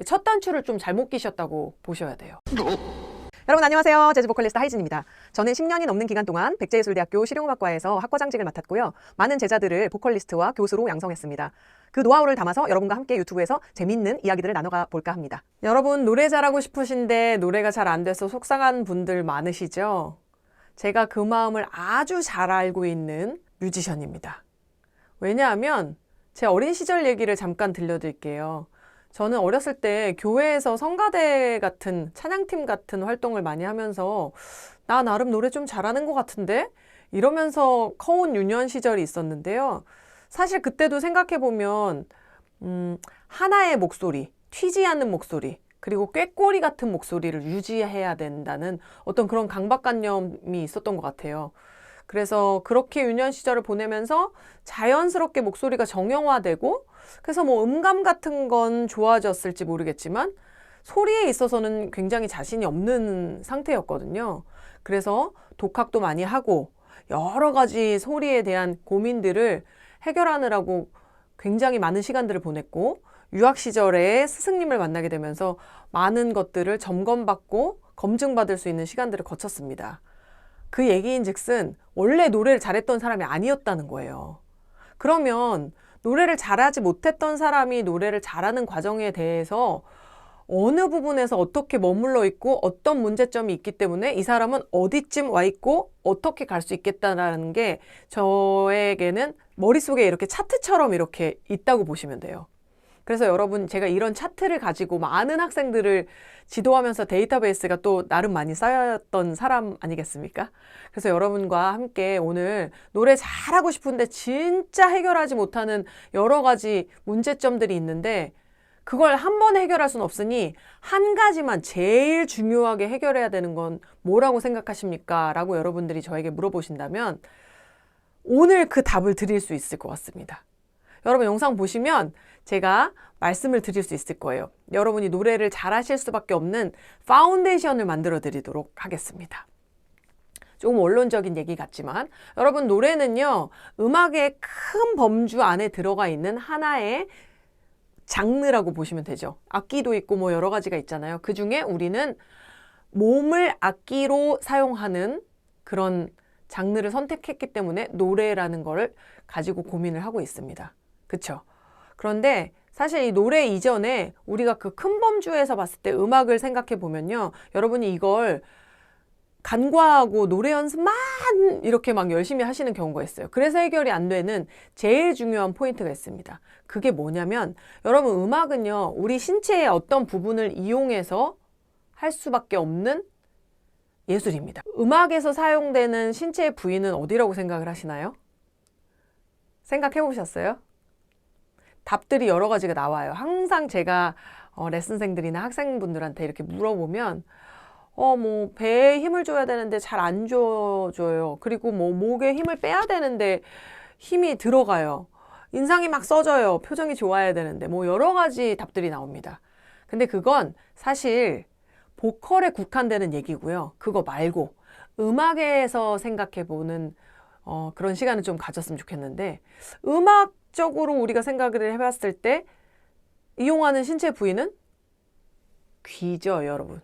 첫 단추를 좀 잘못 끼셨다고 보셔야 돼요. 여러분 안녕하세요. 재즈 보컬리스트 하이진입니다. 저는 10년이 넘는 기간 동안 백제예술대학교 실용음악과에서 학과장직을 맡았고요. 많은 제자들을 보컬리스트와 교수로 양성했습니다. 그 노하우를 담아서 여러분과 함께 유튜브에서 재밌는 이야기들을 나눠가 볼까 합니다. 여러분 노래 잘하고 싶으신데 노래가 잘 안 돼서 속상한 분들 많으시죠? 제가 그 마음을 아주 잘 알고 있는 뮤지션입니다. 왜냐하면 제 어린 시절 얘기를 잠깐 들려드릴게요. 저는 어렸을 때 교회에서 성가대 같은 찬양팀 같은 활동을 많이 하면서 나 나름 노래 좀 잘하는 것 같은데? 이러면서 커온 유년 시절이 있었는데요. 사실 그때도 생각해보면 하나의 목소리, 튀지 않는 목소리, 그리고 꾀꼬리 같은 목소리를 유지해야 된다는 어떤 그런 강박관념이 있었던 것 같아요. 그래서 그렇게 유년 시절을 보내면서 자연스럽게 목소리가 정형화되고 그래서 뭐 음감 같은 건 좋아졌을지 모르겠지만 소리에 있어서는 굉장히 자신이 없는 상태였거든요. 그래서 독학도 많이 하고 여러 가지 소리에 대한 고민들을 해결하느라고 굉장히 많은 시간들을 보냈고 유학 시절에 스승님을 만나게 되면서 많은 것들을 점검받고 검증받을 수 있는 시간들을 거쳤습니다. 그 얘기인즉슨 원래 노래를 잘했던 사람이 아니었다는 거예요. 그러면 노래를 잘하지 못했던 사람이 노래를 잘하는 과정에 대해서 어느 부분에서 어떻게 머물러 있고 어떤 문제점이 있기 때문에 이 사람은 어디쯤 와 있고 어떻게 갈 수 있겠다라는 게 저에게는 머릿속에 이렇게 차트처럼 이렇게 있다고 보시면 돼요. 그래서 여러분 제가 이런 차트를 가지고 많은 학생들을 지도하면서 데이터베이스가 또 나름 많이 쌓였던 사람 아니겠습니까? 그래서 여러분과 함께 오늘 노래 잘하고 싶은데 진짜 해결하지 못하는 여러 가지 문제점들이 있는데 그걸 한 번에 해결할 수는 없으니 한 가지만 제일 중요하게 해결해야 되는 건 뭐라고 생각하십니까? 라고 여러분들이 저에게 물어보신다면 오늘 그 답을 드릴 수 있을 것 같습니다. 여러분 영상 보시면 제가 말씀을 드릴 수 있을 거예요. 여러분이 노래를 잘하실 수밖에 없는 파운데이션을 만들어 드리도록 하겠습니다. 조금 원론적인 얘기 같지만 여러분 노래는요. 음악의 큰 범주 안에 들어가 있는 하나의 장르라고 보시면 되죠. 악기도 있고 뭐 여러 가지가 있잖아요. 그 중에 우리는 몸을 악기로 사용하는 그런 장르를 선택했기 때문에 노래라는 거를 가지고 고민을 하고 있습니다. 그쵸? 그런데 사실 이 노래 이전에 우리가 그 큰 범주에서 봤을 때 음악을 생각해 보면요. 여러분이 이걸 간과하고 노래 연습만 이렇게 막 열심히 하시는 경우가 있어요. 그래서 해결이 안 되는 제일 중요한 포인트가 있습니다. 그게 뭐냐면 여러분 음악은요. 우리 신체의 어떤 부분을 이용해서 할 수밖에 없는 예술입니다. 음악에서 사용되는 신체의 부위는 어디라고 생각을 하시나요? 생각해 보셨어요? 답들이 여러 가지가 나와요. 항상 제가 레슨생들이나 학생분들한테 이렇게 물어보면 뭐 배에 힘을 줘야 되는데 잘 안 줘줘요. 그리고 뭐 목에 힘을 빼야 되는데 힘이 들어가요. 인상이 막 써져요. 표정이 좋아야 되는데 뭐 여러 가지 답들이 나옵니다. 근데 그건 사실 보컬에 국한되는 얘기고요. 그거 말고 음악에서 생각해보는 그런 시간을 좀 가졌으면 좋겠는데 음악적으로 우리가 생각을 해봤을 때 이용하는 신체 부위는 귀죠, 여러분.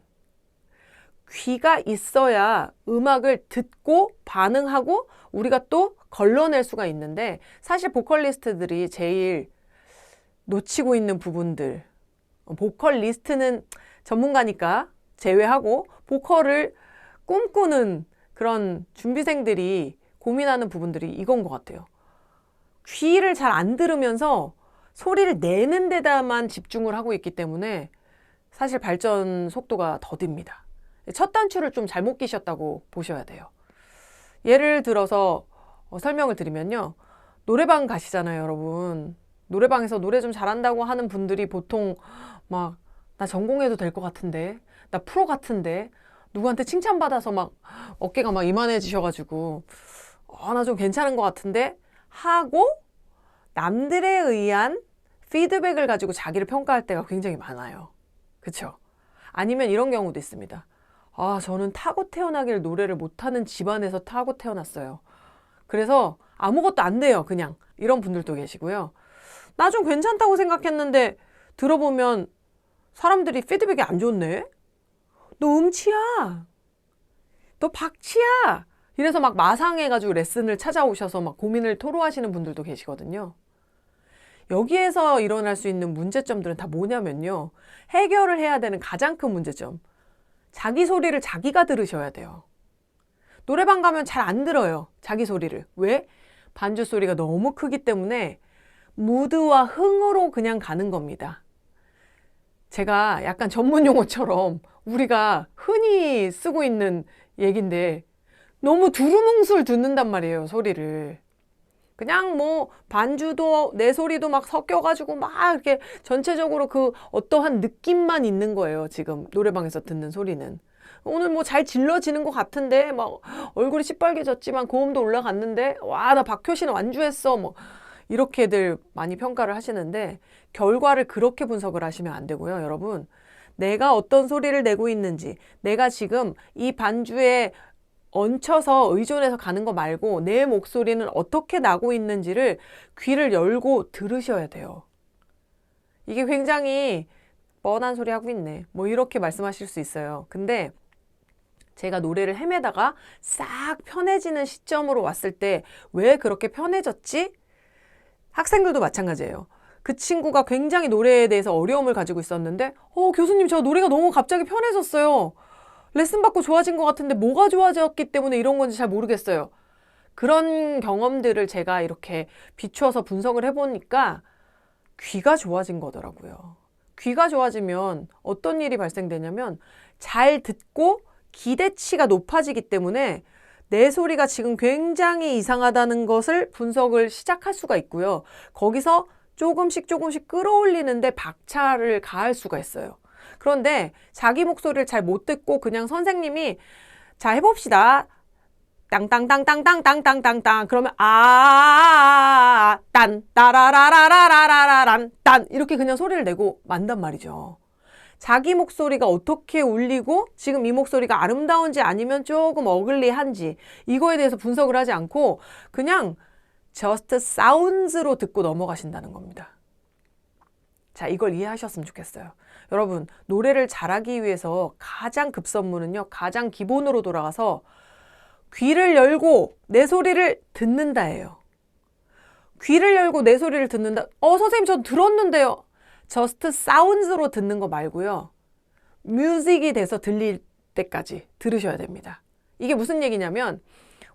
귀가 있어야 음악을 듣고 반응하고 우리가 또 걸러낼 수가 있는데 사실 보컬리스트들이 제일 놓치고 있는 부분들 보컬리스트는 전문가니까 제외하고 보컬을 꿈꾸는 그런 준비생들이 고민하는 부분들이 이건 것 같아요. 귀를 잘 안 들으면서 소리를 내는 데다만 집중을 하고 있기 때문에 사실 발전 속도가 더딥니다. 첫 단추를 좀 잘못 끼셨다고 보셔야 돼요. 예를 들어서 설명을 드리면요. 노래방 가시잖아요, 여러분. 노래방에서 노래 좀 잘한다고 하는 분들이 보통 막 나 전공해도 될 것 같은데 나 프로 같은데 누구한테 칭찬받아서 막 어깨가 막 이만해지셔가지고 나 좀 괜찮은 것 같은데 하고 남들에 의한 피드백을 가지고 자기를 평가할 때가 굉장히 많아요. 그쵸? 아니면 이런 경우도 있습니다. 저는 타고 태어나길 노래를 못하는 집안에서 타고 태어났어요. 그래서 아무것도 안 돼요. 그냥 이런 분들도 계시고요. 나 좀 괜찮다고 생각했는데 들어보면 사람들이 피드백이 안 좋네? 너 음치야. 너 박치야. 이래서 막 마상해가지고 레슨을 찾아오셔서 막 고민을 토로하시는 분들도 계시거든요. 여기에서 일어날 수 있는 문제점들은 다 뭐냐면요. 해결을 해야 되는 가장 큰 문제점. 자기 소리를 자기가 들으셔야 돼요. 노래방 가면 잘 안 들어요. 자기 소리를. 왜? 반주 소리가 너무 크기 때문에 무드와 흥으로 그냥 가는 겁니다. 제가 약간 전문 용어처럼 우리가 흔히 쓰고 있는 얘기인데 너무 두루뭉술 듣는단 말이에요, 소리를. 그냥 뭐 반주도 내 소리도 막 섞여가지고 막 이렇게 전체적으로 그 어떠한 느낌만 있는 거예요, 지금 노래방에서 듣는 소리는. 오늘 뭐 잘 질러지는 것 같은데 막 얼굴이 시뻘개졌지만 고음도 올라갔는데 와, 나 박효신 완주했어 뭐 이렇게들 많이 평가를 하시는데 결과를 그렇게 분석을 하시면 안 되고요, 여러분. 내가 어떤 소리를 내고 있는지, 내가 지금 이 반주에 얹혀서 의존해서 가는 거 말고 내 목소리는 어떻게 나고 있는지를 귀를 열고 들으셔야 돼요. 이게 굉장히 뻔한 소리 하고 있네, 뭐 이렇게 말씀하실 수 있어요. 근데 제가 노래를 헤매다가 싹 편해지는 시점으로 왔을 때 왜 그렇게 편해졌지? 학생들도 마찬가지예요. 그 친구가 굉장히 노래에 대해서 어려움을 가지고 있었는데 교수님 저 노래가 너무 갑자기 편해졌어요. 레슨 받고 좋아진 것 같은데 뭐가 좋아졌기 때문에 이런 건지 잘 모르겠어요. 그런 경험들을 제가 이렇게 비추어서 분석을 해보니까 귀가 좋아진 거더라고요. 귀가 좋아지면 어떤 일이 발생되냐면 잘 듣고 기대치가 높아지기 때문에 내 소리가 지금 굉장히 이상하다는 것을 분석을 시작할 수가 있고요. 거기서 조금씩 끌어올리는데 박차를 가할 수가 있어요. 그런데 자기 목소리를 잘 못 듣고 그냥 선생님이 자 해봅시다. 땅땅땅땅땅땅땅땅땅 그러면 딴 따라라라라라라란 딴 이렇게 그냥 소리를 내고 만단 말이죠. 자기 목소리가 어떻게 울리고 지금 이 목소리가 아름다운지 아니면 조금 어글리한지 이거에 대해서 분석을 하지 않고 그냥 just sounds로 듣고 넘어가신다는 겁니다. 자, 이걸 이해하셨으면 좋겠어요. 여러분, 노래를 잘하기 위해서 가장 급선무는요, 가장 기본으로 돌아가서 귀를 열고 내 소리를 듣는다예요. 귀를 열고 내 소리를 듣는다. 선생님, 저 들었는데요. just sounds로 듣는 거 말고요. 뮤직이 돼서 들릴 때까지 들으셔야 됩니다. 이게 무슨 얘기냐면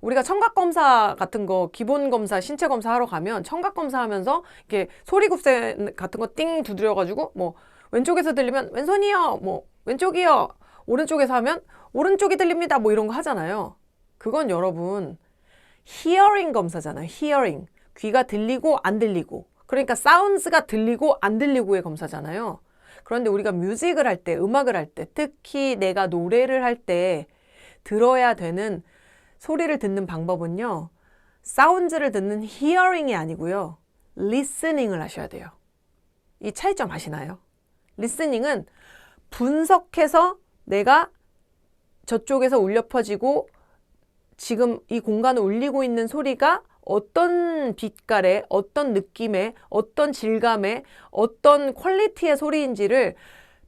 우리가 청각검사 같은 거 기본 검사, 신체 검사 하러 가면 청각검사 하면서 이렇게 소리굽새 같은 거 띵 두드려가지고 뭐 왼쪽에서 들리면 왼손이요, 뭐 왼쪽이요, 오른쪽에서 하면 오른쪽이 들립니다, 뭐 이런 거 하잖아요. 그건 여러분 hearing 검사잖아요. hearing. 귀가 들리고 안 들리고. 그러니까 sounds가 들리고 안 들리고의 검사잖아요. 그런데 우리가 뮤직을 할 때, 음악을 할 때, 특히 내가 노래를 할 때 들어야 되는 소리를 듣는 방법은요. 사운드를 듣는 hearing이 아니고요. listening을 하셔야 돼요. 이 차이점 아시나요? listening은 분석해서 내가 저쪽에서 울려 퍼지고 지금 이 공간을 울리고 있는 소리가 어떤 빛깔의, 어떤 느낌의, 어떤 질감의, 어떤 퀄리티의 소리인지를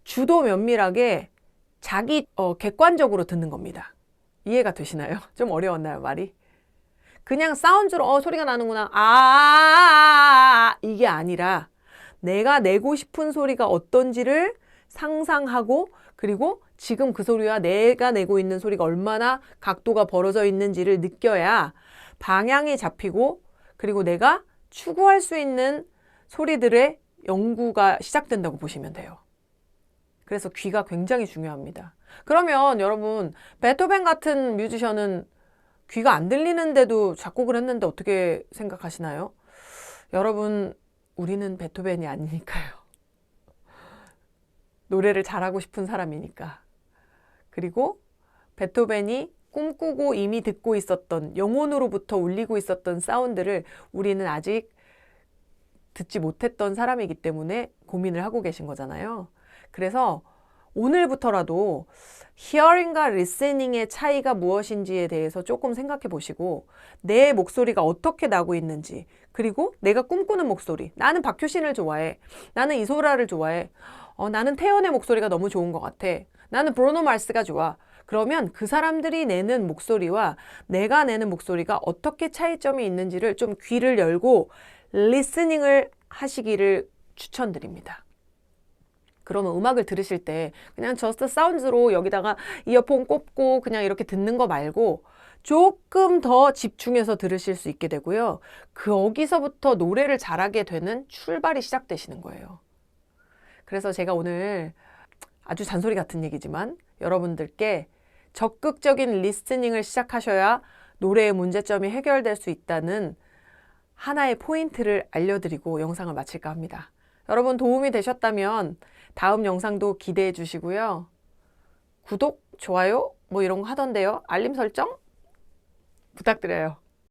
주도 면밀하게 자기 객관적으로 듣는 겁니다. 이해가 되시나요? 좀 어려웠나요, 말이? 그냥 사운드로 소리가 나는구나. 이게 아니라 내가 내고 싶은 소리가 어떤지를 상상하고 그리고 지금 그 소리와 내가 내고 있는 소리가 얼마나 각도가 벌어져 있는지를 느껴야 방향이 잡히고 그리고 내가 추구할 수 있는 소리들의 연구가 시작된다고 보시면 돼요. 그래서 귀가 굉장히 중요합니다. 그러면 여러분 베토벤 같은 뮤지션은 귀가 안 들리는데도 작곡을 했는데 어떻게 생각하시나요? 여러분 우리는 베토벤이 아니니까요. 노래를 잘하고 싶은 사람이니까. 그리고 베토벤이 꿈꾸고 이미 듣고 있었던 영혼으로부터 울리고 있었던 사운드를 우리는 아직 듣지 못했던 사람이기 때문에 고민을 하고 계신 거잖아요. 그래서 오늘부터라도 hearing과 listening의 차이가 무엇인지에 대해서 조금 생각해 보시고 내 목소리가 어떻게 나고 있는지 그리고 내가 꿈꾸는 목소리 나는 박효신을 좋아해 나는 이소라를 좋아해 나는 태연의 목소리가 너무 좋은 것 같아. 나는 브루노 마스가 좋아. 그러면 그 사람들이 내는 목소리와 내가 내는 목소리가 어떻게 차이점이 있는지를 좀 귀를 열고 리스닝을 하시기를 추천드립니다. 그러면 음악을 들으실 때 그냥 저스트 사운드로 여기다가 이어폰 꽂고 그냥 이렇게 듣는 거 말고 조금 더 집중해서 들으실 수 있게 되고요. 거기서부터 노래를 잘하게 되는 출발이 시작되시는 거예요. 그래서 제가 오늘 아주 잔소리 같은 얘기지만 여러분들께 적극적인 리스닝을 시작하셔야 노래의 문제점이 해결될 수 있다는 하나의 포인트를 알려드리고 영상을 마칠까 합니다. 여러분 도움이 되셨다면 다음 영상도 기대해 주시고요. 구독, 좋아요 뭐 이런 거 하던데요. 알림 설정 부탁드려요.